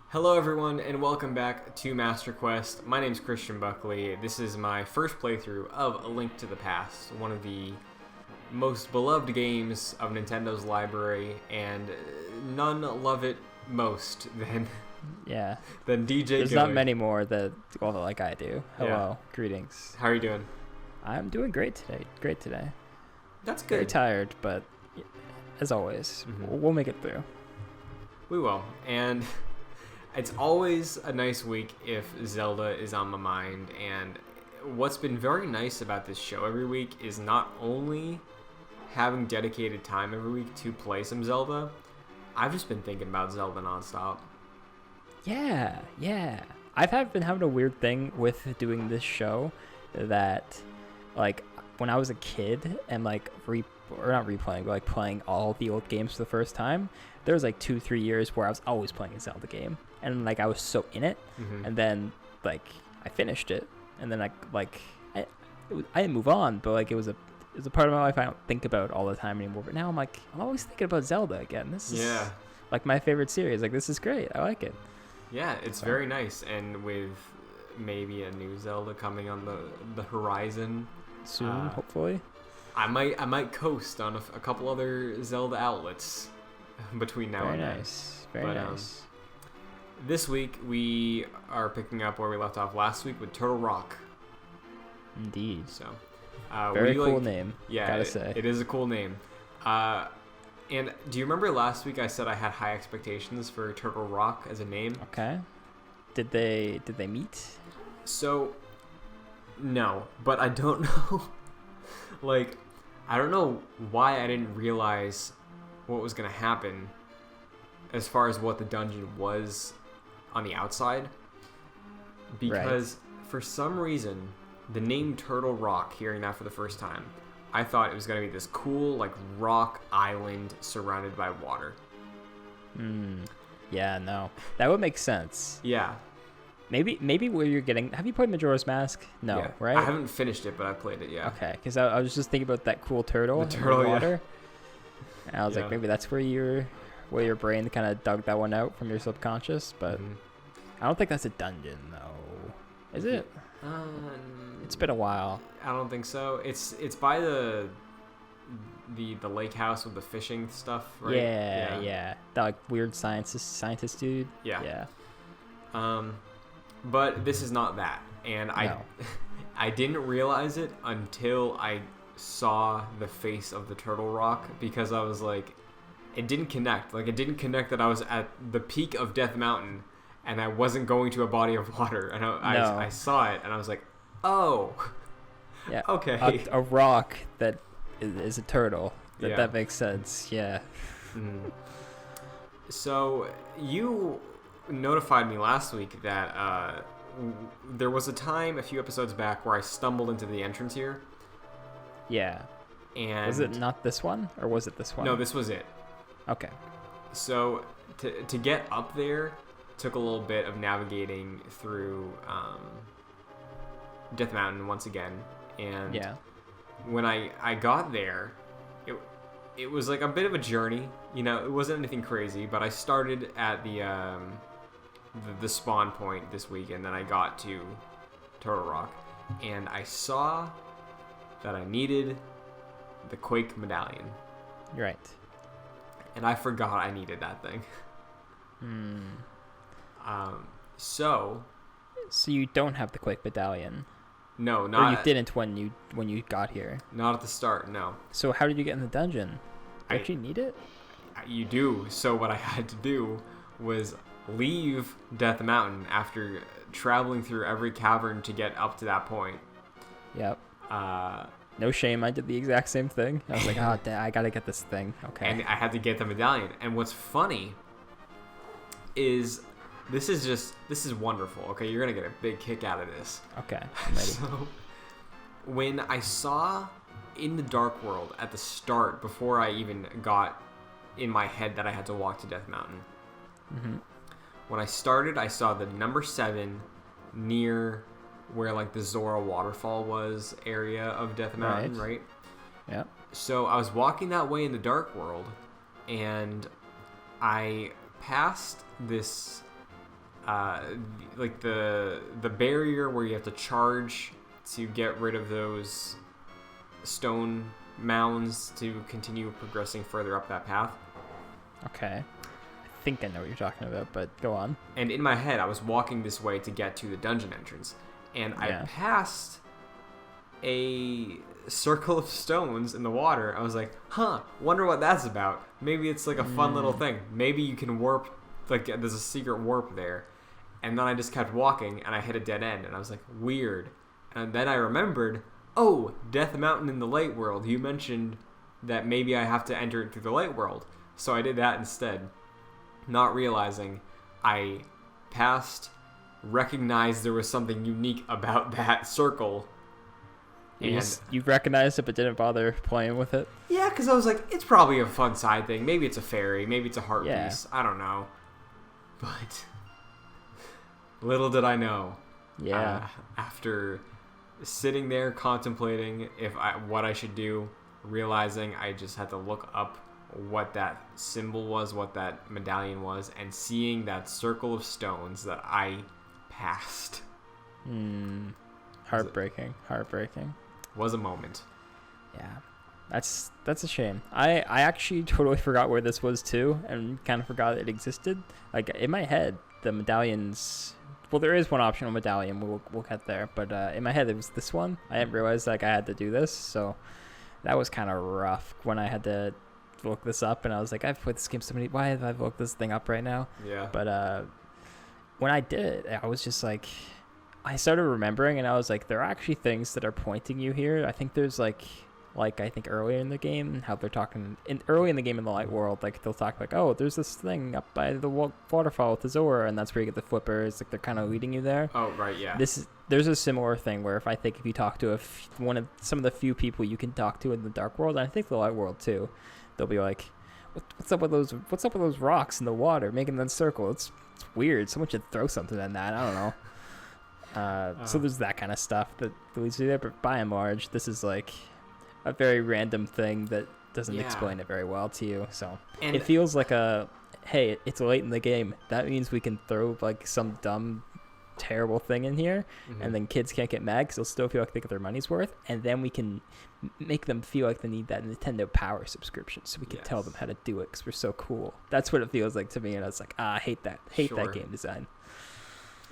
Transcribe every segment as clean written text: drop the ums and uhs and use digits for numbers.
Hello everyone and welcome back to Master Quest. My name's Christian Buckley. This is my first playthrough of A Link to the Past, one of the most beloved games of Nintendo's library, and none love it most than DJ There's Gilly. not many more that like I do. Hello, greetings. How are you doing? I'm doing great today. That's good. Very tired, but as always, we'll make it through. We will. And it's always a nice week if Zelda is on my mind, and what's been very nice about this show every week is not only having dedicated time every week to play some Zelda, I've just been thinking about Zelda nonstop. Yeah. I've been having a weird thing with doing this show that, like, when I was a kid and playing all the old games for the first time, there was like 2-3 years where I was always playing a Zelda game, and like I was so in it, and then like I finished it, and then I didn't move on, but like it was a part of my life I don't think about all the time anymore. But now I'm always thinking about Zelda again. This is like my favorite series. Like, this is great. I like it. Yeah, it's very nice, and with maybe a new Zelda coming on the horizon soon, hopefully. I might coast on a couple other Zelda outlets between now and then. Very nice. This week we are picking up where we left off last week with Turtle Rock. Indeed. So, very cool name. Yeah, gotta say it is a cool name. And do you remember last week I said I had high expectations for Turtle Rock as a name? Okay. Did they meet? So, no, but I don't know. I don't know why I didn't realize what was going to happen as far as what the dungeon was on the outside. Because for some reason, the name Turtle Rock, hearing that for the first time, I thought it was going to be this cool, like, rock island surrounded by water. Yeah, no. That would make sense. Yeah. Maybe where you're getting... Have you played Majora's Mask? No, yeah. right? I haven't finished it, but I played it, yeah. Okay, because I was just thinking about that cool turtle in the water. Yeah. And I was like, maybe that's where your brain kind of dug that one out from your subconscious, but I don't think that's a dungeon, though. Is it? It's been a while. I don't think so. It's by the lake house with the fishing stuff, right? Yeah. That like weird scientist dude. Yeah. But this is not that, and I didn't realize it until I saw the face of the Turtle Rock, because I was like, it didn't connect. Like, it didn't connect that I was at the peak of Death Mountain and I wasn't going to a body of water, and I saw it and I was like, oh, yeah, okay, a rock that is a turtle. That makes sense. Yeah. So you notified me last week that there was a time a few episodes back where I stumbled into the entrance here. Yeah. And was it not this one, or was it this one? No, this was it. Okay. So to get up there took a little bit of navigating through Death Mountain once again, and when I got there, it was like a bit of a journey. You know, it wasn't anything crazy, but I started at the spawn point this week, and then I got to Turtle Rock, and I saw that I needed the Quake medallion. Right. And I forgot I needed that thing. So you don't have the Quake medallion? No, not. Or you didn't when you got here? Not at the start, no. So how did you get in the dungeon? Don't you need it? You do. So what I had to do was leave Death Mountain after traveling through every cavern to get up to that point. Yep. No shame, I did the exact same thing. I was like, oh, I gotta get this thing. Okay. And I had to get the medallion. And what's funny is this is wonderful. Okay, you're gonna get a big kick out of this. Okay, I'm ready. So when I saw in the Dark World at the start, before I even got in my head that I had to walk to Death Mountain, when I started, I saw the number 7 near where like the Zora waterfall was area of Death Mountain, right? Yeah. So I was walking that way in the Dark World, and I passed this like the barrier where you have to charge to get rid of those stone mounds to continue progressing further up that path. Okay. I think I know what you're talking about, but go on. And in my head, I was walking this way to get to the dungeon entrance, and I passed a circle of stones in the water. I was like, wonder what that's about. Maybe it's like a fun little thing. Maybe you can warp, like there's a secret warp there. And then I just kept walking, and I hit a dead end, and I was like, weird. And then I remembered, oh, Death Mountain in the Light World. You mentioned that maybe I have to enter it through the Light World. So I did that instead, not realizing I passed, recognized there was something unique about that circle. You recognized it but didn't bother playing with it? Yeah, because I was like, it's probably a fun side thing. Maybe it's a fairy. Maybe it's a heart piece. I don't know. But little did I know. Yeah. After sitting there contemplating what I should do, realizing I just had to look up what that symbol was, what that medallion was, and seeing that circle of stones that I passed. Heartbreaking. Was a moment. Yeah. That's a shame. I actually totally forgot where this was too, and kind of forgot it existed. Like in my head, the medallions. Well, there is one optional medallion. We'll get there, but in my head it was this one. I didn't realize like I had to do this, so that was kind of rough when I had to look this up, and I was like, I've played this game so many. Why have I looked this thing up right now? Yeah. But when I did it, I was just like, I started remembering, and I was like, there are actually things that are pointing you here. I think there's like I think earlier in the game, how they're talking early in the game in the Light World, like they'll talk like, oh, there's this thing up by the waterfall with the Zora, and that's where you get the flippers. Like they're kind of leading you there. Oh right, yeah. There's a similar thing where if you talk to some of the few people you can talk to in the Dark World, and I think the Light World too, they'll be like, what's up with those rocks in the water making that circle? It's weird. Someone should throw something in that. I don't know. So there's that kind of stuff that leads you there, but by and large, this is like a very random thing that doesn't explain it very well to you. So it feels like hey, it's late in the game. That means we can throw like some dumb, terrible thing in here, and then kids can't get mad because they'll still feel like they get their money's worth, and then we can make them feel like they need that Nintendo Power subscription, so we can tell them how to do it because we're so cool. That's what it feels like to me, and I was like, I hate that game design.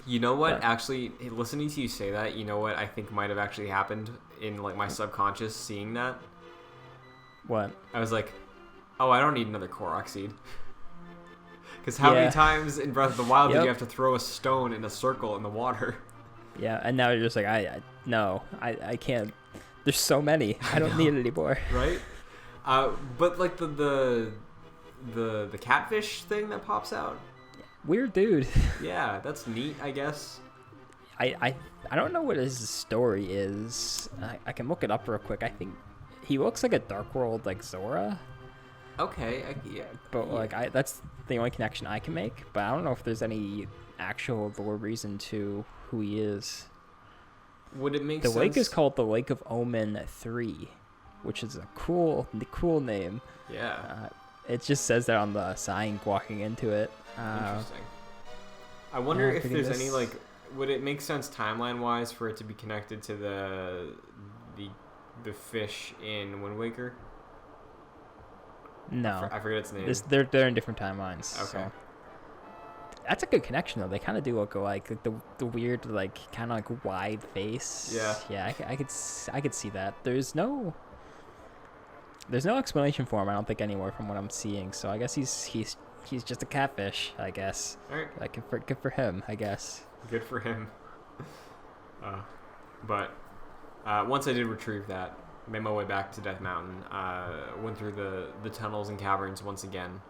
You know what? Actually, listening to you say that, you know what I think might have actually happened in like my subconscious seeing that? What? I was like, oh, I don't need another Korok seed. Because how many times in Breath of the Wild did you have to throw a stone in a circle in the water? Yeah, and now you're just like, I can't. There's so many. I don't need it anymore. Right? But like the catfish thing that pops out. Weird dude. Yeah, that's neat, I guess. I don't know what his story is. I can look it up real quick. I think he looks like a Dark World like Zora. Okay, But that's the only connection I can make. But I don't know if there's any actual lore reason to who he is. Would it make sense? The lake is called the Lake of Omen 3, which is a cool name. Yeah. It just says that on the sign walking into it. Interesting. I wonder if there's any would it make sense timeline wise for it to be connected to the fish in Wind Waker? No, I forget its name. They're in different timelines. Okay. So. That's a good connection though. They kind of do look alike. Like the weird kind of wide face. Yeah. Yeah, I could see that. There's no explanation for him. I don't think anywhere from what I'm seeing. So I guess he's just a catfish. I guess. All right. Like good for him. I guess. Good for him. But once I did retrieve that, made my way back to Death Mountain. Went through the tunnels and caverns once again,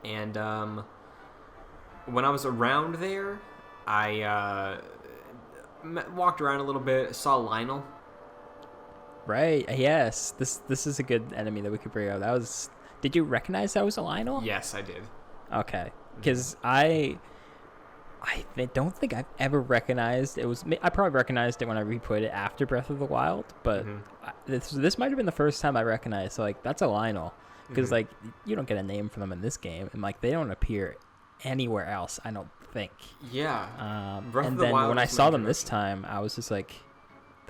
and when I was around there, I walked around a little bit. Saw Lionel. Right. Yes. This is a good enemy that we could bring up. Did you recognize that was a Lionel? Yes, I did. Okay. Because I don't think I've ever recognized it was. I probably recognized it when I replayed it after Breath of the Wild, but this might have been the first time I recognized. So that's a Lionel, because you don't get a name for them in this game, and they don't appear anywhere else, I don't think. Yeah. And then when I saw them this time, I was just like,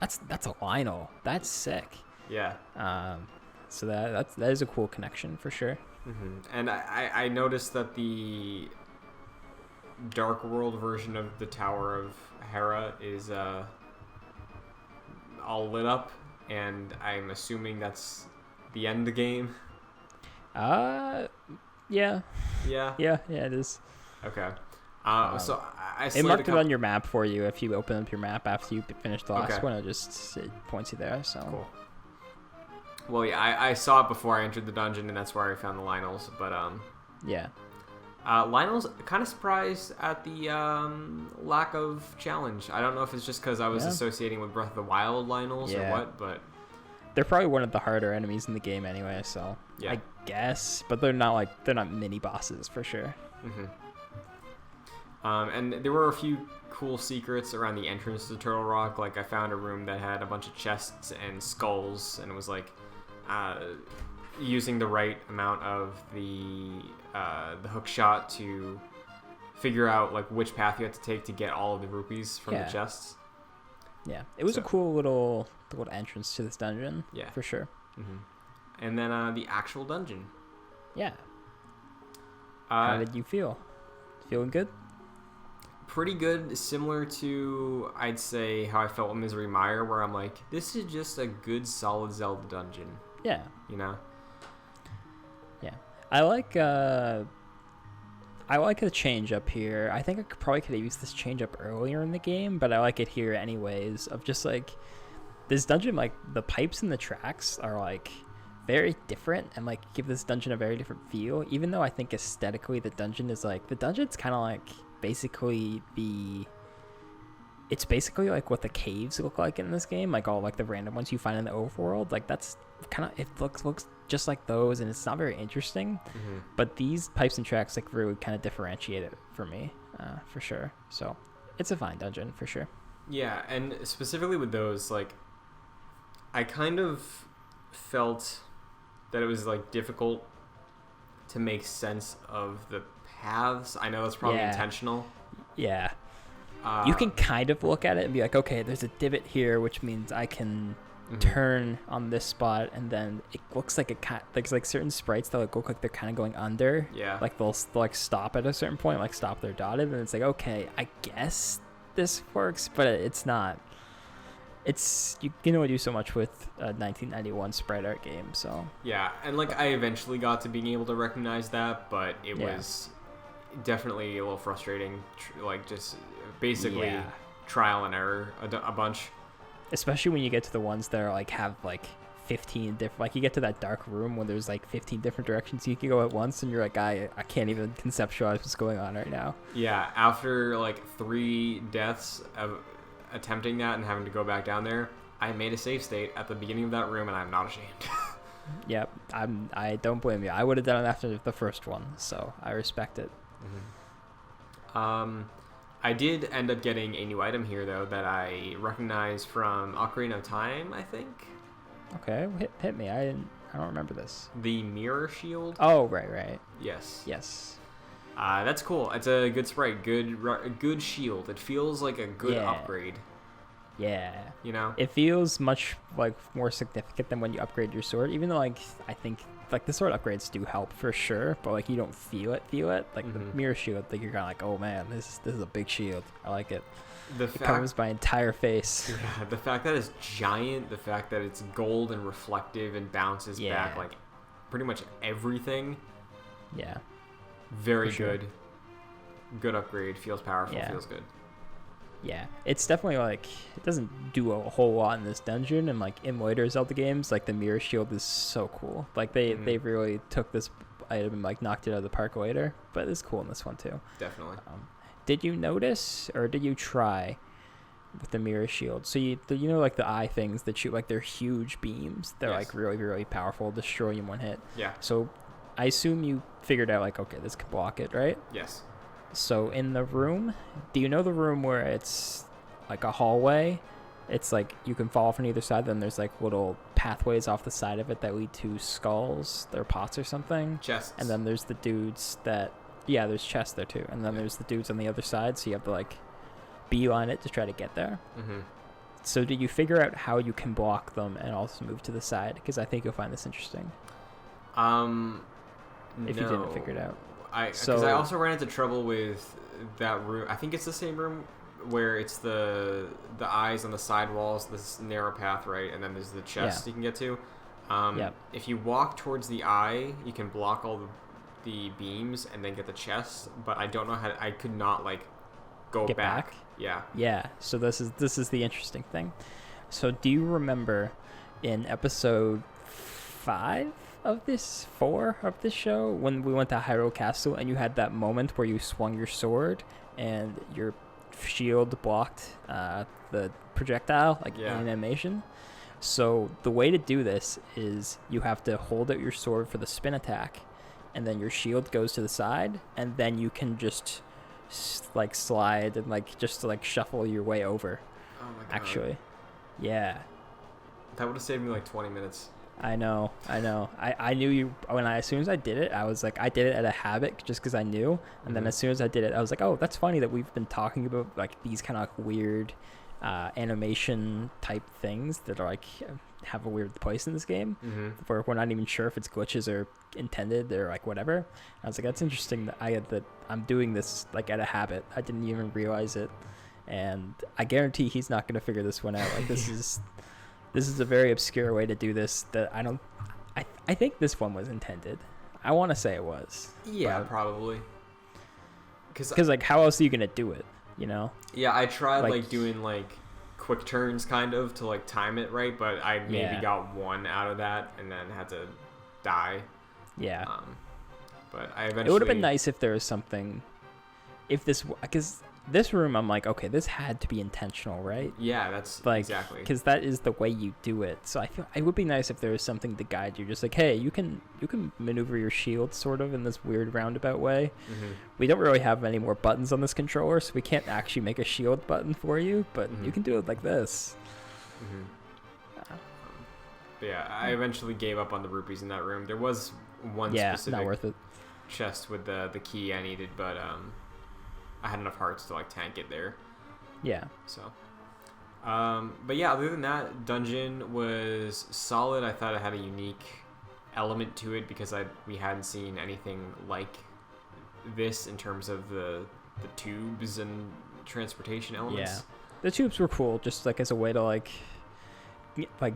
that's a Lionel. That's sick. Yeah. So that is a cool connection for sure. Mm-hmm. And I noticed that the Dark World version of the Tower of Hera is all lit up, and I'm assuming that's the end of the game. Yeah. Yeah. Yeah, it is. Okay. So I it marked it on your map for you. If you open up your map after you finish the last one, it points you there. So cool. Well, yeah, I saw it before I entered the dungeon, and that's where I found the Lionels. But yeah. Lionel's kind of surprised at the lack of challenge. I don't know if it's just because I was associating with Breath of the Wild Lionel's or what, but they're probably one of the harder enemies in the game anyway. So I guess, but they're not mini bosses for sure. Mm-hmm. And there were a few cool secrets around the entrance to Turtle Rock. Like I found a room that had a bunch of chests and skulls, and it was like using the right amount of the hook shot to figure out like which path you had to take to get all of the rupees from the chests. Yeah, it was a cool little entrance to this dungeon. Yeah, for sure. Mm-hmm. And then the actual dungeon. Yeah. How did you feel? Feeling good? Pretty good. Similar to, I'd say, how I felt with Misery Mire, where I'm like, this is just a good, solid Zelda dungeon. Yeah. You know? Yeah. I like the change up here. I think I could have used this change up earlier in the game, but I like it here anyways. Of just like this dungeon, like the pipes and the tracks are like very different and like give this dungeon a very different feel. Even though I think aesthetically the dungeon's kind of like basically it's basically like what the caves look like in this game, like all like the random ones you find in the overworld. Like that's kind of, it looks just like those, and it's not very interesting. Mm-hmm. But these pipes and tracks like really kind of differentiate it for me, for sure. So it's a fine dungeon for sure. Yeah, and specifically with those, like I kind of felt that it was like difficult to make sense of the paths. I know that's probably intentional. Yeah. You can kind of look at it and be like, okay, there's a divot here, which means I can turn on this spot, and then it looks like there's like certain sprites that like look like they're kind of going under. Yeah. Like they'll like stop at a certain point, like stop their dotted, and it's like, okay, I guess this works, but it's not. You can only do so much with a 1991 sprite art game, so. Yeah, and like I eventually got to being able to recognize that, but it was definitely a little frustrating, like just basically trial and error a bunch. Especially when you get to the ones that are like have like 15 different, like you get to that dark room when there's like 15 different directions you can go at once, and you're like, I can't even conceptualize what's going on right now. Yeah, after like 3 deaths of attempting that and having to go back down there, I made a save state at the beginning of that room, and I'm not ashamed. Yep, I don't blame you. I would have done it after the first one, so I respect it. Mm-hmm. I did end up getting a new item here, though, that I recognize from Ocarina of Time, I think. Okay, hit me. I don't remember this. The mirror shield. Oh, right. Yes. That's cool. It's a good sprite, good shield. It feels like a good upgrade. Yeah. You know? It feels much like more significant than when you upgrade your sword, even though like I think like the sword upgrades do help for sure, but like you don't feel it. Like the mirror shield, like you're kind of like, oh man, this is a big shield. I like it. It covers my entire face. Yeah, the fact that it's giant, the fact that it's gold and reflective and bounces back like pretty much everything. Yeah. Very good. Good upgrade. Feels powerful. Feels good. Yeah, it's definitely like it doesn't do a whole lot in this dungeon, and like in later Zelda games, like the mirror shield is so cool. Like they really took this item and like knocked it out of the park later, but it's cool in this one too. Definitely. Did you notice, or did you try with the mirror shield? So you know like the eye things that shoot like they're huge beams. They're like really really powerful, destroy you in one hit. Yeah. So I assume you figured out like, okay, this can block it, right? Yes. So in the room, do you know the room where it's like a hallway? It's like you can fall off on either side, then there's like little pathways off the side of it that lead to skulls or pots or something. Chests. And then there's the dudes that Yeah, there's chests there too, and then there's the dudes on the other side, so you have to like beeline it to try to get there. Mm-hmm. So did you figure out how you can block them and also move to the side? Because I think you'll find this interesting. If you didn't figure it out. Because I also ran into trouble with that room. I think it's the same room where it's the eyes on the side walls, this narrow path, right? And then there's the chest you can get to. If you walk towards the eye, you can block all the beams and then get the chest. But I don't know how I could not like go Get back. Yeah. Yeah. So this is the interesting thing. So do you remember in episode 4 of this show when we went to Hyrule Castle and you had that moment where you swung your sword and your shield blocked the projectile in animation? So the way to do this is you have to hold out your sword for the spin attack, and then your shield goes to the side, and then you can just like slide and just shuffle your way over. Oh my god. Actually, yeah. That would have saved me like 20 minutes. I know. I knew you as soon as I did it, I was like, I did it out of habit just because I knew. And then as soon as I did it, I was like, oh, that's funny that we've been talking about like these kind of weird animation type things that are like have a weird place in this game, where we're not even sure if it's glitches or intended or like whatever. I was like, that's interesting that I'm doing this like out of habit. I didn't even realize it, and I guarantee he's not going to figure this one out. Like this is a very obscure way to do this that I think this one was intended. I want to say it was. Yeah, probably. Because like how else are you going to do it, you know? Yeah, I tried doing quick turns kind of to time it right, but I maybe got one out of that and then had to die. Yeah. But I eventually... It would have been nice if there was something... Because this room, I'm like, okay, this had to be intentional, right? Yeah, that's exactly. Because that is the way you do it. So I feel it would be nice if there was something to guide you. Just like, hey, you can maneuver your shield sort of in this weird roundabout way. We don't really have any more buttons on this controller, so we can't actually make a shield button for you, but you can do it like this. But yeah, I eventually gave up on the rupees in that room. There was one specific not worth it. chest with the key I needed, but I had enough hearts to tank it there. Yeah. So, but yeah, other than that, dungeon was solid. I thought it had a unique element to it because we hadn't seen anything like this in terms of the tubes and transportation elements. Yeah, the tubes were cool, just as a way to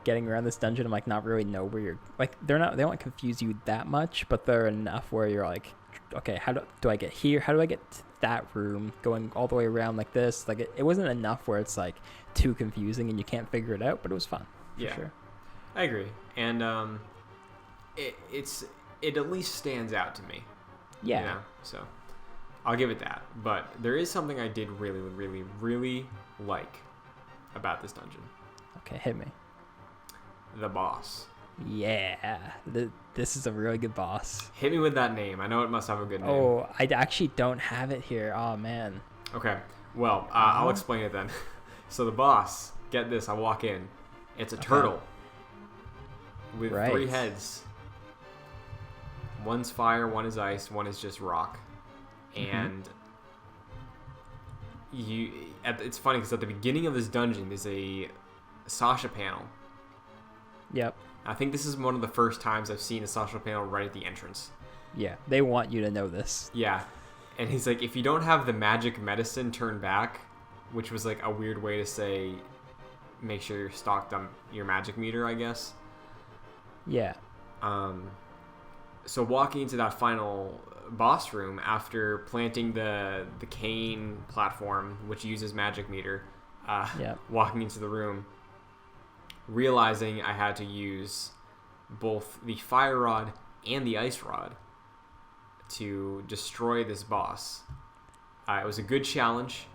getting around this dungeon and not really know where you're they don't confuse you that much, but they're enough where you're like, okay, how do I get here? How do I get to that room going all the way around like this? It wasn't enough where it's too confusing and you can't figure it out, but it was fun. For sure. I agree. And it at least stands out to me. Yeah. You know? So I'll give it that. But there is something I did really, really, really like about this dungeon. Okay, hit me. The boss. Yeah, this is a really good boss. Hit me with that name. I know it must have a good name. Oh, I actually don't have it here. Oh, man. Okay, well, I'll explain it then. So the boss, get this, I walk in. It's a turtle with 3 heads. One's fire, one is ice, one is just rock. And it's funny because at the beginning of this dungeon, there's a Sasha panel. Yep. I think this is one of the first times I've seen a Sasha panel right at the entrance. Yeah, they want you to know this. Yeah. And he's like, if you don't have the magic medicine, turn back, which was a weird way to say, make sure you're stocked on your magic meter, I guess. Yeah. So walking into that final boss room after planting the cane platform, which uses magic meter, walking into the room, realizing I had to use both the fire rod and the ice rod to destroy this boss. It was a good challenge.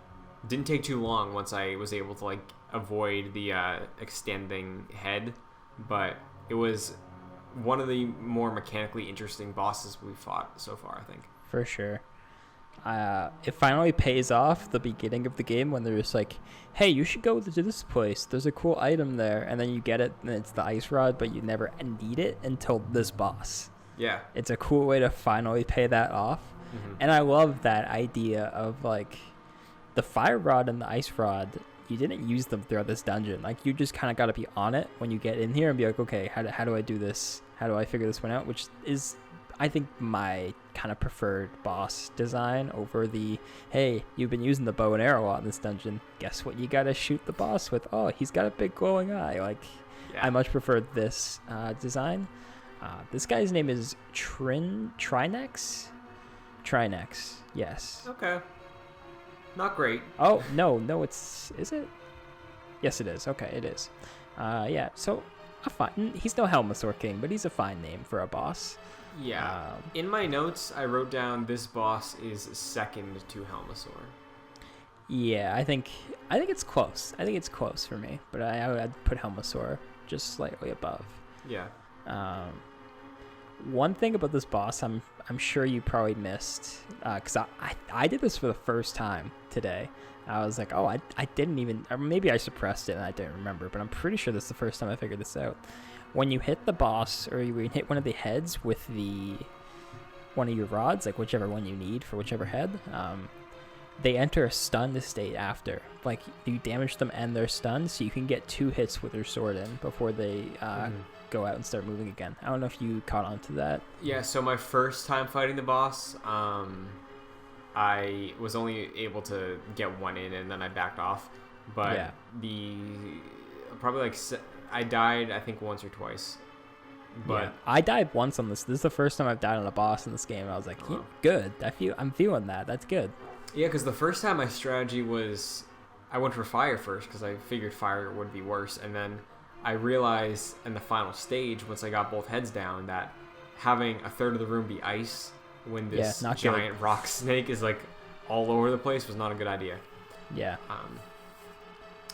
Didn't take too long once I was able to avoid the extending head, but it was one of the more mechanically interesting bosses we've fought so far, I think. For sure. It finally pays off the beginning of the game when they're just like, hey, you should go to this place, there's a cool item there, and then you get it and it's the ice rod, but you never need it until this boss. Yeah. It's a cool way to finally pay that off. And I love that idea of like the fire rod and the ice rod. You didn't use them throughout this dungeon. Like you just kind of got to be on it when you get in here and be like, okay, how do I do this? How do I figure this one out? Which is, I think, my kind of preferred boss design over the, hey, you've been using the bow and arrow a lot in this dungeon. Guess what you got to shoot the boss with? Oh, he's got a big glowing eye. Like, I much prefer this design. This guy's name is Trinex? Trinex, yes. Okay. Not great. Oh, no, is it? Yes, it is. Okay, it is. Yeah, so, he's no Helmasaur King, but he's a fine name for a boss. Yeah. In my notes, I wrote down this boss is second to Helmasaur. Yeah, I think it's close. I think it's close for me, but I'd put Helmasaur just slightly above. Yeah. One thing about this boss, I'm sure you probably missed, because I did this for the first time today. I was like, oh, I didn't even, or maybe I suppressed it and I didn't remember, but I'm pretty sure this is the first time I figured this out. When you hit the boss, or you hit one of the heads with one of your rods, like whichever one you need for whichever head, they enter a stunned state after. Like, you damage them and they're stunned, so you can get 2 hits with your sword in before they go out and start moving again. I don't know if you caught on to that. Yeah, so my first time fighting the boss, I was only able to get 1 in and then I backed off. But I died, I think, once or twice. But I died once on this. This is the first time I've died on a boss in this game. I was like, good. I'm feeling that. That's good. Yeah, because the first time my strategy was I went for fire first because I figured fire would be worse. And then I realized in the final stage, once I got both heads down, that having a third of the room be ice when this giant rock snake is like all over the place was not a good idea. Yeah.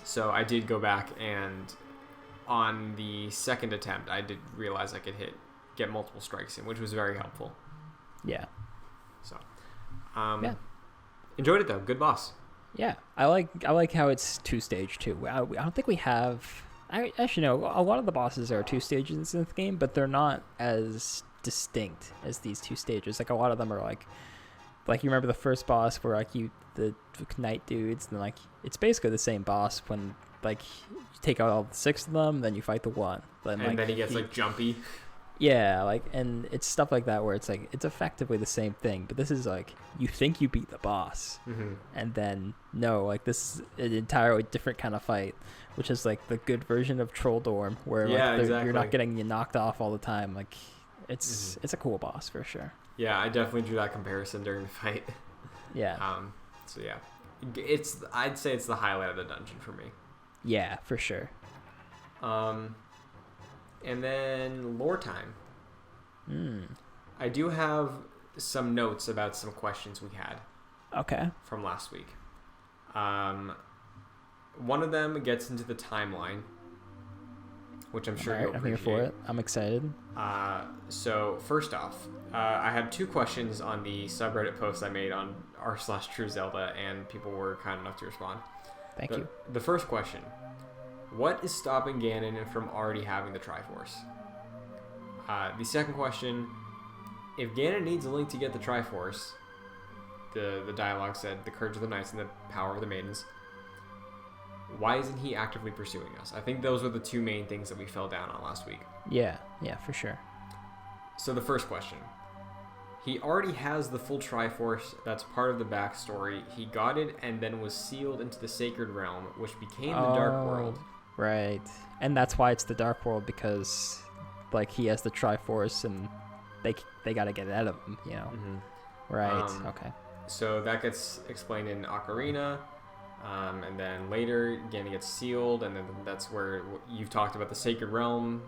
So I did go back, and on the second attempt, I did realize I could get multiple strikes in, which was very helpful. Yeah. So, enjoyed it though. Good boss. Yeah, I like how it's 2-stage too. I don't think we have. Actually, no. A lot of the bosses are 2 stages in this game, but they're not as distinct as these 2 stages. Like a lot of them are like you remember the first boss where like the knight dudes, and like it's basically the same boss when like you take out all 6 of them, then you fight the one. And then he gets like jumpy. Yeah, like, and it's stuff like that where it's like it's effectively the same thing, but this is like you think you beat the boss, and then no, like this is an entirely different kind of fight, which is like the good version of Troll Dorm, where you're not getting knocked off all the time. Like it's a cool boss for sure. Yeah, I definitely drew that comparison during the fight. Yeah. So yeah, I'd say it's the highlight of the dungeon for me. Yeah, for sure. And then lore time. I do have some notes about some questions we had. Okay. From last week. One of them gets into the timeline, which I'm sure you'll appreciate. I'm here for it. I'm excited. So first off, I had 2 questions on the subreddit post I made on r/TrueZelda, and people were kind enough to respond. Thank you. The first question: what is stopping Ganon from already having the Triforce? The second question: if Ganon needs a link to get the Triforce, the dialogue said, the courage of the knights and the power of the maidens, why isn't he actively pursuing us? I think those were the 2 main things that we fell down on last week. Yeah, for sure. So the first question: he already has the full Triforce. That's part of the backstory. He got it and then was sealed into the Sacred Realm, which became the Dark World. Right. And that's why it's the Dark World, because like he has the Triforce and they got to get it out of him, you know. Right. Okay. So that gets explained in Ocarina, and then later Ganon gets sealed, and then that's where you've talked about the Sacred Realm,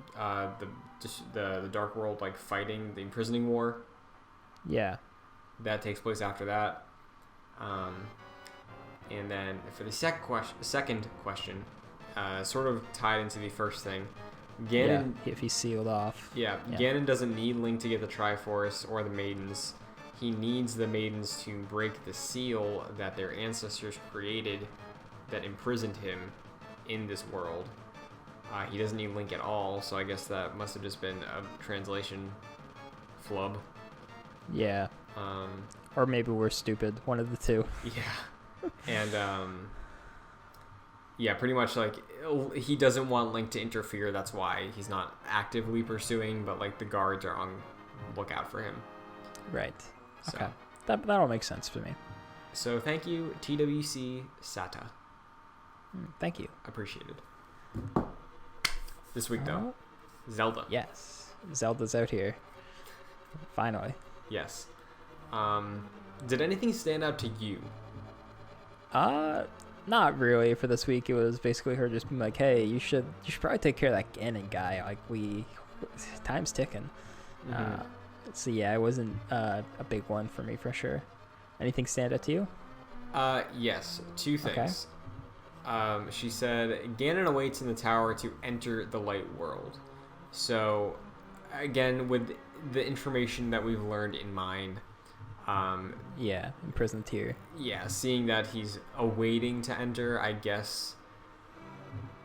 the Dark World, like fighting the imprisoning war. Yeah. That takes place after that. And then for the second question, sort of tied into the first thing, Ganon... Yeah, if he's sealed off. Yeah, Ganon doesn't need Link to get the Triforce or the Maidens. He needs the Maidens to break the seal that their ancestors created that imprisoned him in this world. He doesn't need Link at all, so I guess that must have just been a translation flub. Yeah. Um, Or maybe we're stupid. One of the two. yeah. And yeah, pretty much like he doesn't want Link to interfere. That's why he's not actively pursuing, but like the guards are on lookout for him. Right. So, Okay. That all makes sense for me. So thank you, TWC SATA. Thank you. Appreciated. This week though, Zelda. Yes. Zelda's out here. Finally. Yes. Did anything stand out to you? Not really for this week. It was basically her just being like, hey, you should probably take care of that Ganon guy. Like time's ticking. Mm-hmm. So yeah, it wasn't a big one for me for sure. Anything stand out to you? Yes, two things. Okay. She said Ganon awaits in the tower to enter the light world. So again, with the information that we've learned in mind, yeah, imprisoned here. Yeah, seeing that he's awaiting to enter, I guess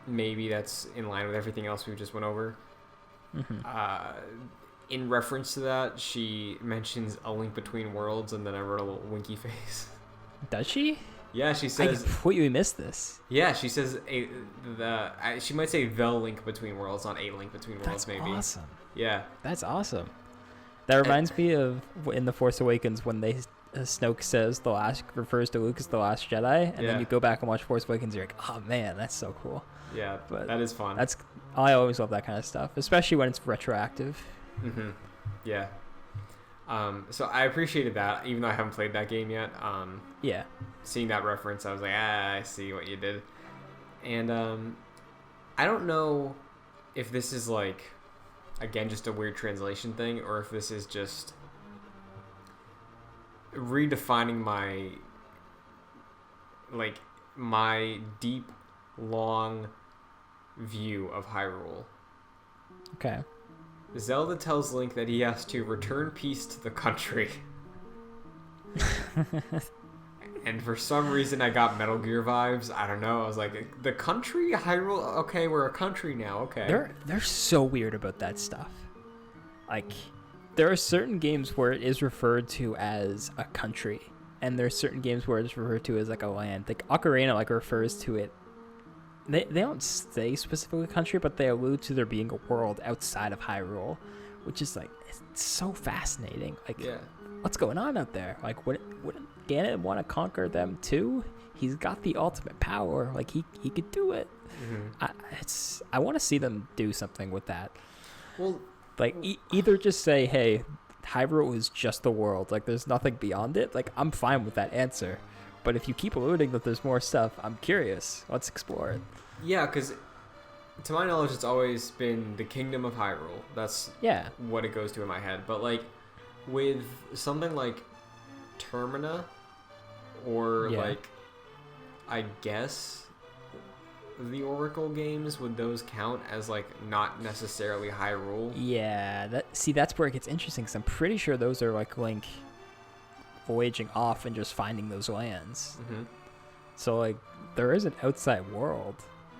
maybe that's in line with everything else we just went over. Mm-hmm. In reference to that, she mentions A Link Between Worlds, and then I wrote a little winky face. Does she? Yeah, she says. I completely missed this. Yeah, she says she might say The Link Between Worlds, not A Link Between Worlds. That's maybe. Awesome. Yeah. That's awesome. That reminds me of in The Force Awakens when Snoke says refers to Luke as the Last Jedi, and then you go back and watch Force Awakens, you're like, oh man, that's so cool. Yeah, but that is fun. I always love that kind of stuff, especially when it's retroactive. Mm-hmm. Yeah. So I appreciated that, even though I haven't played that game yet. Yeah. Seeing that reference, I was like, I see what you did. And I don't know if this is like, again, just a weird translation thing, or if this is just redefining my deep, long view of Hyrule. Okay. Zelda tells Link that he has to return peace to the country. And for some reason I got Metal Gear vibes. I don't know. I was like, the country? Hyrule? Okay, we're a country now. Okay. They're so weird about that stuff. Like, there are certain games where it is referred to as a country, and there are certain games where it's referred to as like a land. Like Ocarina refers to it. They don't say specifically country, but they allude to there being a world outside of Hyrule, which is like, it's so fascinating. Like, what's going on out there? Like, wouldn't Ganon want to conquer them too? He's got the ultimate power. Like, he could do it. Mm-hmm. I want to see them do something with that. Well, like either just say, hey, Hyrule is just the world. Like, there's nothing beyond it. Like, I'm fine with that answer. But if you keep alluding that there's more stuff, I'm curious. Let's explore it. Yeah, because to my knowledge, it's always been the Kingdom of Hyrule. That's what it goes to in my head. But like with something like Termina, or like, I guess the Oracle games, would those count as like not necessarily Hyrule? Yeah, that's where it gets interesting, because I'm pretty sure those are like Link voyaging off and just finding those lands. Mm-hmm. So like there is an outside world,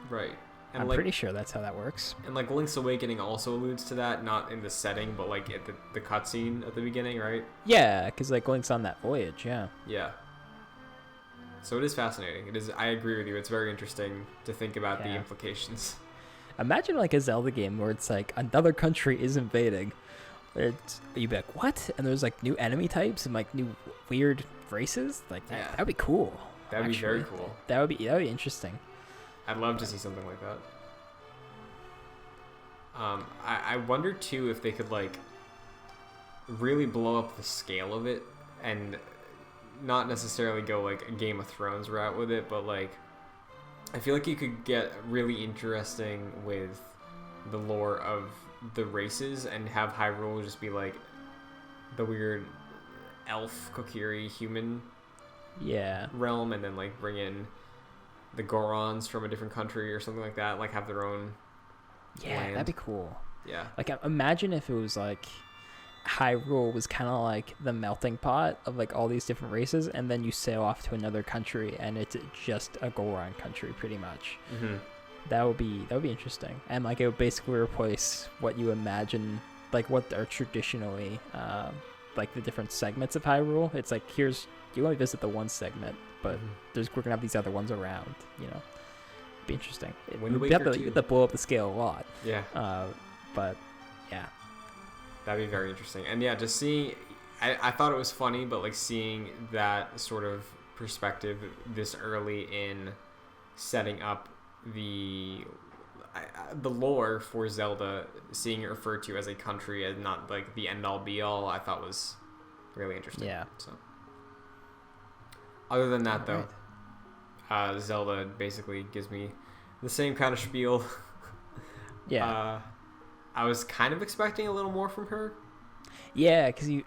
right? And I'm pretty sure that's how that works. And like Link's Awakening also alludes to that, not in the setting, but like at the cutscene at the beginning, right? Yeah, because like Link's on that voyage. Yeah. So it is fascinating. It is. I agree with you. It's very interesting to think about the implications. Imagine like a Zelda game where it's like another country is invading. You'd be like, what? And there's like new enemy types and like new weird races. Like that'd be cool. That'd be very cool. That would be interesting. I'd love to see something like that. I wonder too if they could like really blow up the scale of it, and not necessarily go like a Game of Thrones route with it, but like I feel like you could get really interesting with the lore of the races and have Hyrule just be like the weird elf, Kokiri, human realm, and then like bring in the Gorons from a different country or something like that, like have their own land. That'd be cool. Yeah, like imagine if it was like Hyrule was kind of like the melting pot of like all these different races, and then you sail off to another country and it's just a Goron country pretty much. Mm-hmm. That would be interesting, and like it would basically replace what you imagine, like what are traditionally like the different segments of Hyrule. It's like, here's, you only visit the one segment, but we're gonna have these other ones around. You know, be interesting. You have to blow up the scale a lot. Yeah. But yeah, that'd be very interesting. And yeah, just seeing, I thought it was funny, but like seeing that sort of perspective this early in setting up the lore for Zelda, seeing it referred to as a country and not like the end all be all, I thought was really interesting. Yeah. So other than that, though, Zelda basically gives me the same kind of spiel. Yeah. I was kind of expecting a little more from her. Yeah, because you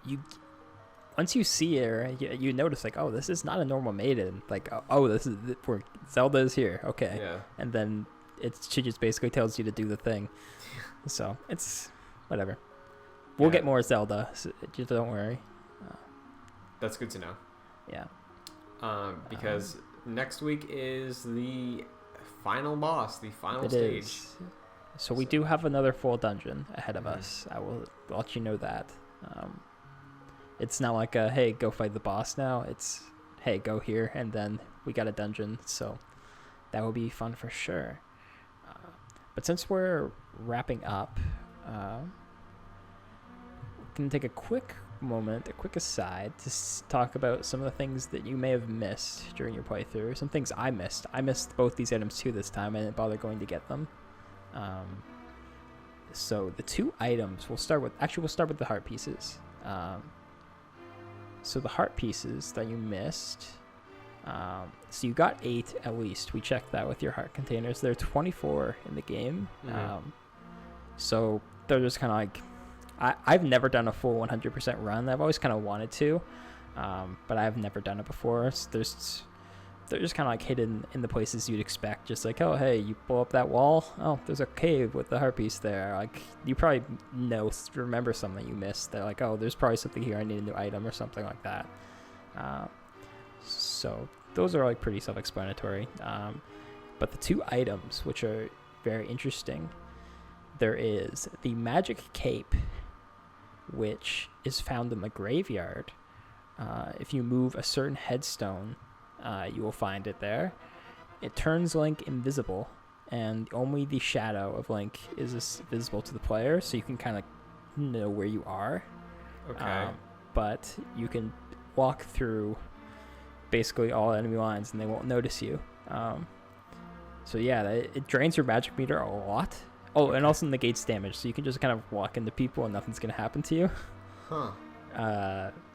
once you see her, you notice like, oh, this is not a normal maiden. Like, oh, this is where Zelda is here. Okay. Yeah. And then she just basically tells you to do the thing. So it's whatever. We'll get more Zelda. So just don't worry. That's good to know. Yeah. Because next week is the final boss, the final stage. So we do have another full dungeon ahead of us. I will let you know that. It's not like a, hey, go fight the boss now. It's, hey, go here, and then we got a dungeon. So that will be fun for sure. But since we're wrapping up, we're going to take a quick moment, a quick aside to talk about some of the things that you may have missed during your playthrough. Some things I missed. I missed both these items too this time. I didn't bother going to get them. So the two items we'll start with the heart pieces. So the heart pieces that you missed, so you got 8 at least. We checked that with your heart containers. There are 24 in the game. So they're just kind of like, I've never done a full 100% run. I've always kind of wanted to, but I've never done it before. So they're just kind of like hidden in the places you'd expect. Just like, oh, hey, you blow up that wall. Oh, there's a cave with the heart piece there. Like, you probably remember something you missed. They're like, oh, there's probably something here. I need a new item or something like that. So those are like pretty self-explanatory. But the two items, which are very interesting, there is the magic cape, which is found in the graveyard. If you move a certain headstone, you will find it there. It turns Link invisible, and only the shadow of Link is visible to the player, so you can kind of know where you are. Okay. But you can walk through basically all enemy lines, and they won't notice you. So yeah, it drains your magic meter a lot. Oh, and also negates damage, so you can just kind of walk into people and nothing's gonna happen to you.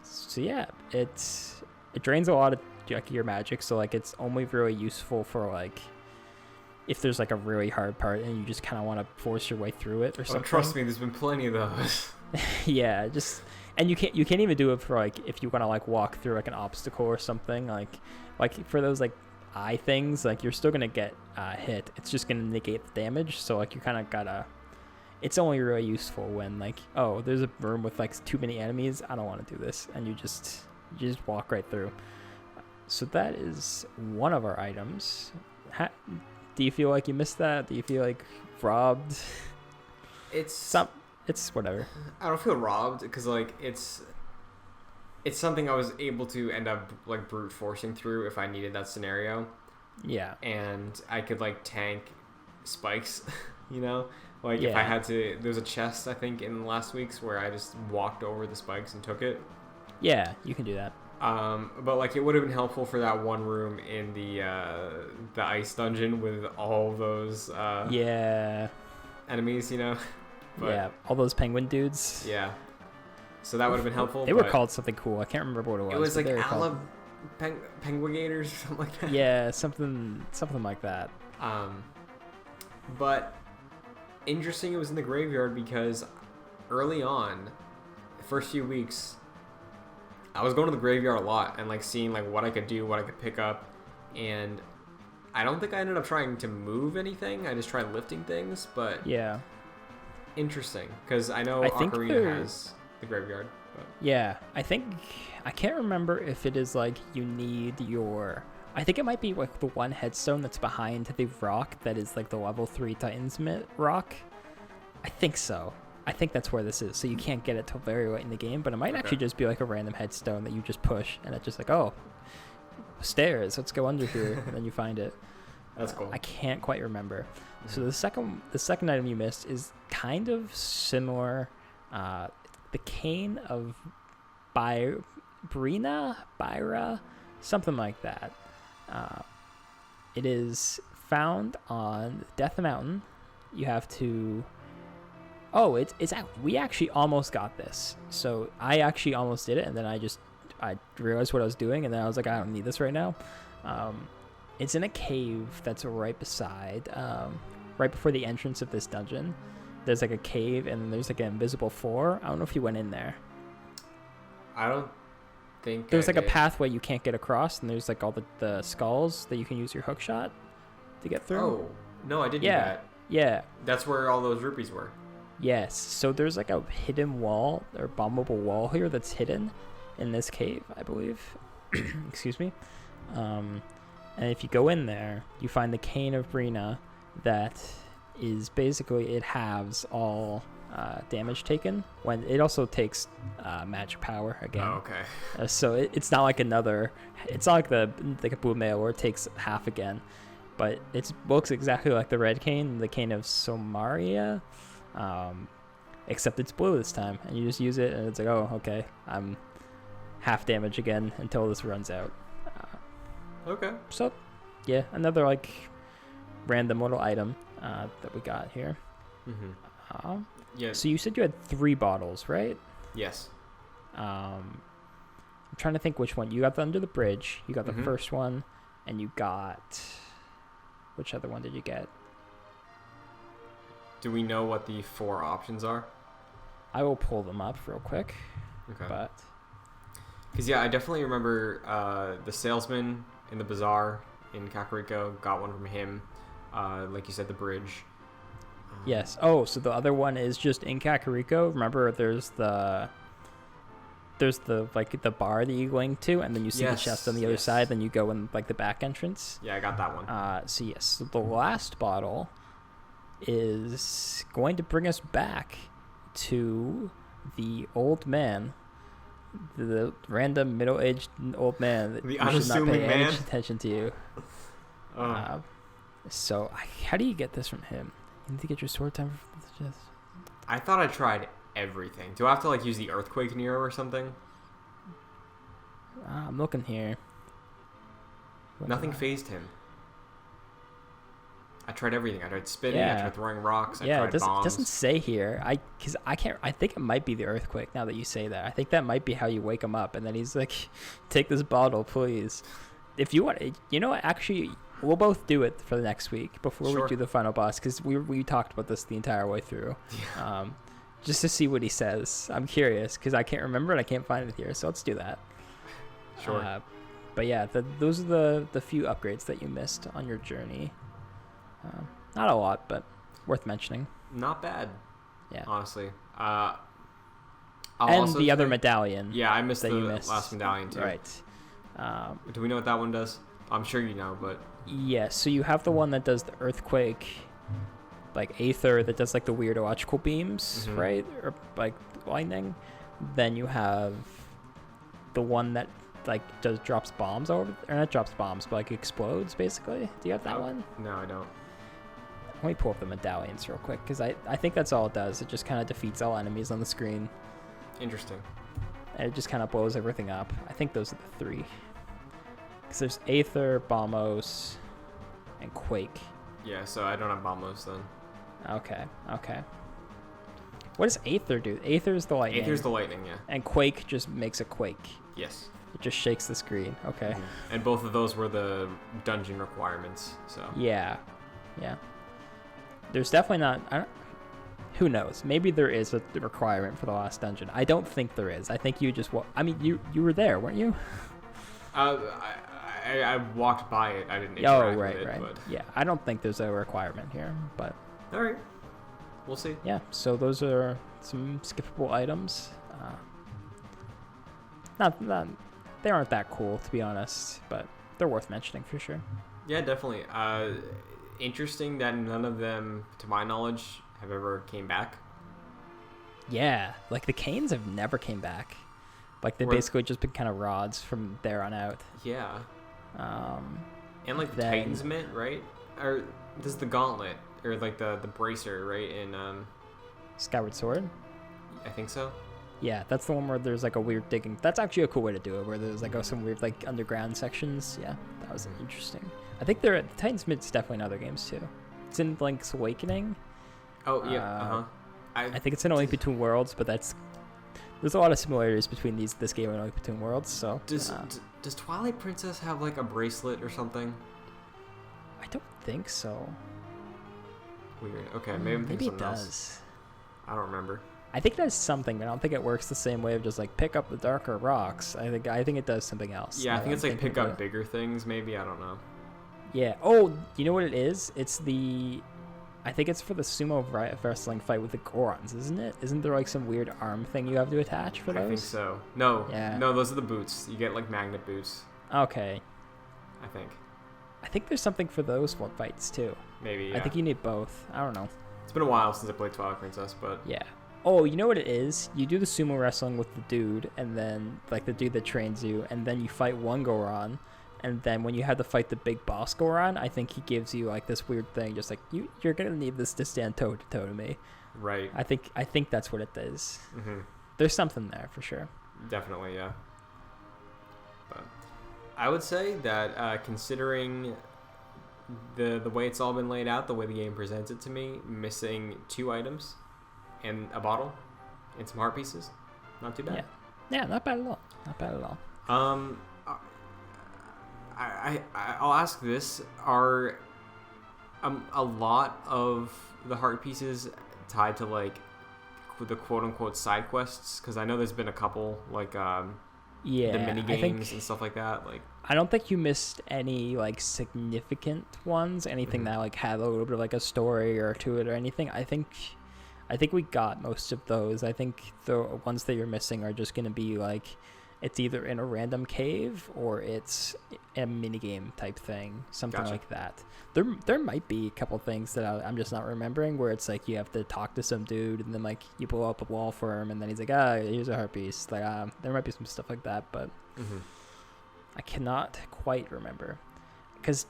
So yeah, it drains a lot of your magic, so like it's only really useful for like if there's like a really hard part and you just kind of want to force your way through it or something. Trust me, there's been plenty of those. Yeah, and you can't even do it for like if you want to like walk through like an obstacle or something, like for those like eye things, like you're still gonna get hit. It's just gonna negate the damage, so like you kind of gotta, it's only really useful when like, oh, there's a room with like too many enemies, I don't want to do this, and you just walk right through. So that is one of our items. Do you feel like you missed that? Do you feel like robbed? It's whatever. I don't feel robbed because like it's something I was able to end up like brute forcing through if I needed that scenario. Yeah. And I could like tank spikes, you know? Like if I had to, there was a chest I think in last week's where I just walked over the spikes and took it. Yeah, you can do that. But like it would have been helpful for that one room in the ice dungeon with all those enemies, you know. But, yeah, all those penguin dudes. Yeah. So that would have been helpful. They were called something cool. I can't remember what it was. It was like penguigators or something like that. Yeah, something like that. But interesting, it was in the graveyard because early on, the first few weeks, I was going to the graveyard a lot and like seeing like what I could do, what I could pick up, and I don't think I ended up trying to move anything. I just tried lifting things, but yeah, interesting because I know Ocarina has the graveyard. But. Yeah, I can't remember if it is like you need I think it might be like the one headstone that's behind the rock that is like the level 3 Titansmith rock. I think so. I think that's where this is. So you can't get it till very late in the game, but it might actually just be like a random headstone that you just push, and it's just like, oh, stairs. Let's go under here, and then you find it. That's cool. I can't quite remember. So the second item you missed is kind of similar. The cane of Byra, something like that. It is found on Death Mountain. You have to. Oh, we actually almost got this. So I actually almost did it, and then I realized what I was doing, and then I was like, I don't need this right now. It's in a cave that's right beside, right before the entrance of this dungeon. There's like a cave, and there's like an invisible floor. I don't know if you went in there. I don't think there's like a pathway you can't get across, and there's like all the skulls that you can use your hook shot to get through. Oh, no, I didn't do that. Yeah. That's where all those rupees were. Yes. So there's like a hidden wall or bombable wall here that's hidden in this cave, I believe. Excuse me. And if you go in there, you find the cane of Brina that is basically, it halves all damage taken. When it also takes magic power again. Oh, okay. So it's not like it's not like a Boommail where it takes half again. But it looks exactly like the red cane, the cane of Somaria. Except it's blue this time, and you just use it, and it's like, oh, okay, I'm half damage again until this runs out. Okay. So, yeah, another like random little item that we got here. Mm-hmm. Yeah. So you said you had 3 bottles, right? Yes. I'm trying to think which one. You got the under the bridge. You got the first one, and you got which other one did you get? Do we know what the 4 options are? I will pull them up real quick. Okay. But because I definitely remember the salesman in the bazaar in Kakariko, got one from him. Like you said, the bridge. Yes. Oh, so the other one is just in Kakariko. Remember, there's the like the bar that you go into, and then you see the chest on the other side. Then you go in like the back entrance. Yeah, I got that one. So the last bottle is going to bring us back to the old man, the random middle-aged old man that the should not pay man. any attention to you. So how do you get this from him? You need to get your sword time. I thought I tried everything. Do I have to like use the earthquake Nero or something? I'm looking here. Nothing phased him. I tried everything. I tried spinning. I tried throwing rocks. I tried bombs. It doesn't say here. I can't. I think it might be the earthquake. Now that you say that, I think that might be how you wake him up, and then he's like, "Take this bottle, please." If you want, you know what? Actually, we'll both do it for the next week before we do the final boss, because we talked about this the entire way through. Yeah. Just to see what he says. I'm curious because I can't remember and I can't find it here. So let's do that. Sure. But yeah, those are the few upgrades that you missed on your journey. Not a lot, but worth mentioning. Not bad. Yeah. Honestly. And the other medallion. Yeah, I missed the last medallion too. Right. Do we know what that one does? I'm sure you know, but... Yeah, so you have the one that does the earthquake, like Aether, that does like the weird electrical beams, right? Or like lightning. Then you have the one that like drops bombs over, or not drops bombs, but like explodes basically. Do you have that one? No, I don't. Let me pull up the medallions real quick, because I think that's all it does. It just kind of defeats all enemies on the screen. Interesting. And it just kind of blows everything up. I think those are the 3. Because there's Aether, Bombos, and Quake. Yeah, so I don't have Bombos then. Okay. What does Aether do? Aether's the lightning. Aether's the lightning, yeah. And Quake just makes a quake. Yes. It just shakes the screen. Okay. And both of those were the dungeon requirements, so... Yeah. There's definitely not... who knows? Maybe there is a requirement for the last dungeon. I don't think there is. I think you just... I mean, you were there, weren't you? I walked by it. I didn't interact with it. But... Yeah, I don't think there's a requirement here, but... All right. We'll see. Yeah, so those are some skippable items. They aren't that cool, to be honest, but they're worth mentioning for sure. Yeah, definitely. Interesting that none of them, to my knowledge, have ever came back. Yeah, like the canes have never came back. Like they've basically just been kind of rods from there on out. Yeah. Um, And like the Titan's Mitt, right? Or this is the gauntlet, or like the bracer, right? In Skyward Sword. I think so. Yeah, that's the one where there's like a weird digging. That's actually a cool way to do it, where there's like some weird like underground sections. Yeah, that was interesting. I think the Titan's Mid's definitely in other games too. It's in Link's Awakening. Oh yeah. I think it's in A Link Between Worlds, but there's a lot of similarities between this game and A Link Between Worlds. So does Twilight Princess have like a bracelet or something? I don't think so. Weird. Okay, maybe it does. Else. I don't remember. I think it does something, but I don't think it works the same way of just like pick up the darker rocks. I think it does something else. Yeah, I think it's like pick up bigger things. Maybe, I don't know. Yeah. Oh, you know what it is? I think it's for the sumo wrestling fight with the Gorons, isn't it? Isn't there like some weird arm thing you have to attach for those? I think so. No. Yeah. No, those are the boots. You get like magnet boots. Okay. I think there's something for those fights too. Maybe, yeah. I think you need both. I don't know. It's been a while since I played Twilight Princess, but... Yeah. Oh, you know what it is? You do the sumo wrestling with the dude, and then, like, the dude that trains you, and then you fight one Goron, and then when you have to fight the big boss Goron, I think he gives you, like, this weird thing, just like, you're gonna need this to stand toe-to-toe to me. Right. I think that's what it is. Mm-hmm. There's something there, for sure. Definitely, yeah. But I would say that, considering the way it's all been laid out, the way the game presents it to me, missing 2 items and a bottle and some heart pieces, not too bad. Yeah, not bad at all. Not bad at all. I'll ask this: are a lot of the heart pieces tied to like the quote unquote side quests? Because I know there's been a couple like the mini games and stuff like that. Like, I don't think you missed any like significant ones. Anything that like had a little bit of like a story or to it or anything. I think we got most of those. I think the ones that you're missing are just going to be like, it's either in a random cave or it's a minigame type thing, something like that. There might be a couple things that I'm just not remembering, where it's like you have to talk to some dude and then like you blow up a wall for him and then he's like, here's a heart piece. Like, there might be some stuff like that, but I cannot quite remember. Because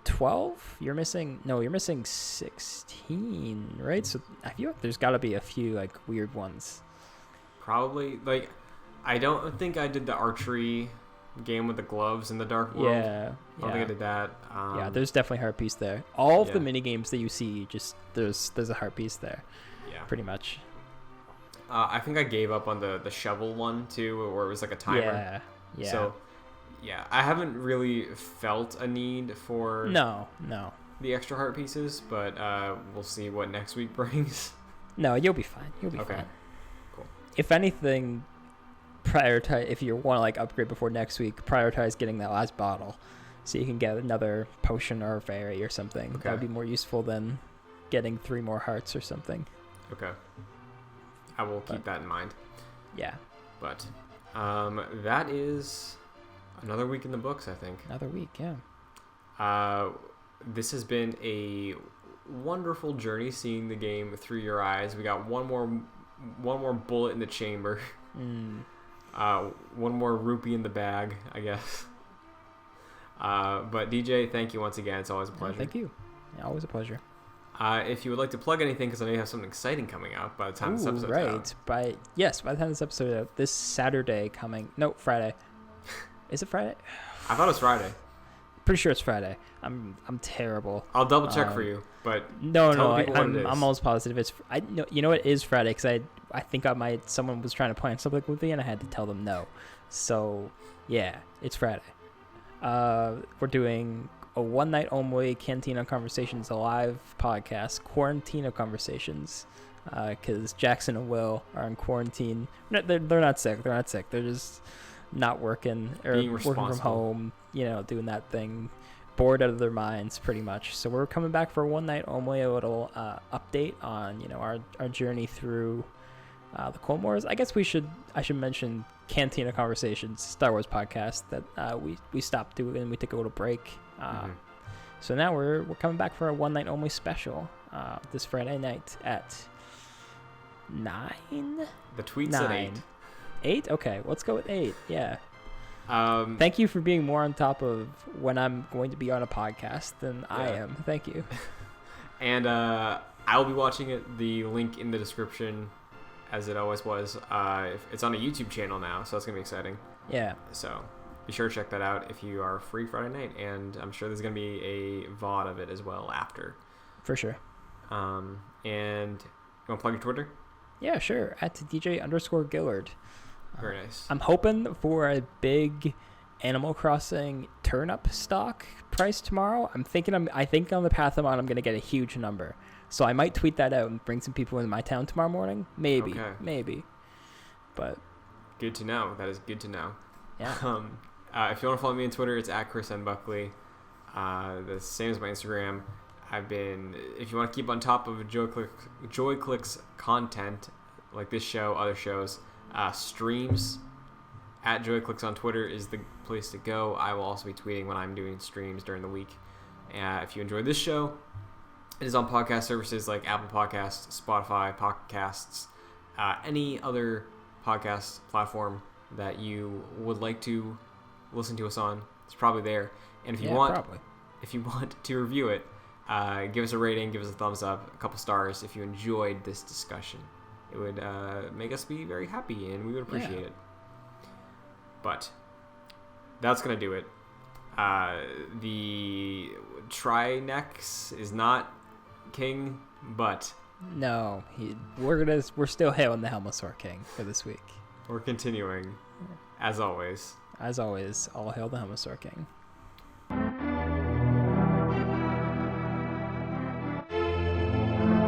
12, you're missing 16, right? So I feel like there's got to be a few like weird ones. Probably. Like, I don't think I did the archery game with the gloves in the Dark World. I don't think I did that. Yeah, there's definitely a heart piece there. All of the mini games that you see, just there's a heart piece there. Yeah, pretty much. I think I gave up on the shovel one too, where it was like a timer. Yeah. So yeah, I haven't really felt a need for the extra heart pieces, but we'll see what next week brings. No, you'll be fine. You'll be fine. Cool. If anything, prioritize, if you want to like upgrade before next week, prioritize getting that last bottle so you can get another potion or a fairy or something. That would be more useful than getting 3 more hearts or something. Okay. I will keep that in mind. Yeah. But that is another week in the books, I think. Another week, yeah. This has been a wonderful journey seeing the game through your eyes. We got one more bullet in the chamber. One more rupee in the bag, I guess. But DJ, thank you once again. It's always a pleasure. Thank you. Yeah, always a pleasure. If you would like to plug anything, because I know you have something exciting coming out by the time this episode's out. By the time this episode is out, this Saturday Friday. Is it Friday? I thought it was Friday. Pretty sure it's Friday. I'm terrible. I'll double check for you, but I'm almost positive it's. You know it is Friday because I think someone was trying to plan something with me and I had to tell them no. So yeah, it's Friday. We're doing a one night only Cantina Conversations live podcast, Quarantina Conversations, because Jackson and Will are in quarantine. They're not sick. They're just not working or working from home, doing that thing, bored out of their minds pretty much. So we're coming back for a one night only, a little update on our journey through the Clone Wars. I guess I should mention Cantina Conversations, Star Wars podcast that we stopped doing and we took a little break. So now we're coming back for a one night only special this Friday night at 9? The tweet said 8. 8? Okay, let's go with 8. Yeah. Um, Thank you for being more on top of when I'm going to be on a podcast than I am. Thank you. And I'll be watching it. The link in the description, as it always was. It's on a YouTube channel now, so it's going to be exciting. Yeah. So be sure to check that out if you are free Friday night. And I'm sure there's going to be a VOD of it as well after. For sure. And you want to plug your Twitter? Yeah, sure. At DJ_Gillard. Very nice. I'm hoping for a big Animal Crossing turnip stock price tomorrow. I think on the path I'm on, I'm going to get a huge number. So I might tweet that out and bring some people into my town tomorrow morning. Maybe. But good to know. That is good to know. Yeah. If you want to follow me on Twitter, it's at Chris N. Buckley. The same as my Instagram. If you want to keep on top of JoyClicks content, like this show, other shows, streams at JoyClicks on Twitter is the place to go. I will also be tweeting when I'm doing streams during the week. If you enjoy this show, it is on podcast services like Apple Podcasts, Spotify, Podcasts, any other podcast platform that you would like to listen to us on. It's probably there. And if you want to review it, give us a rating, give us a thumbs up, a couple stars if you enjoyed this discussion. It would make us be very happy, and we would appreciate it. But that's going to do it. The Trinex is not king, but... No, we're still hailing the Helmosaur King for this week. We're continuing, as always. As always, all hail the Helmosaur King.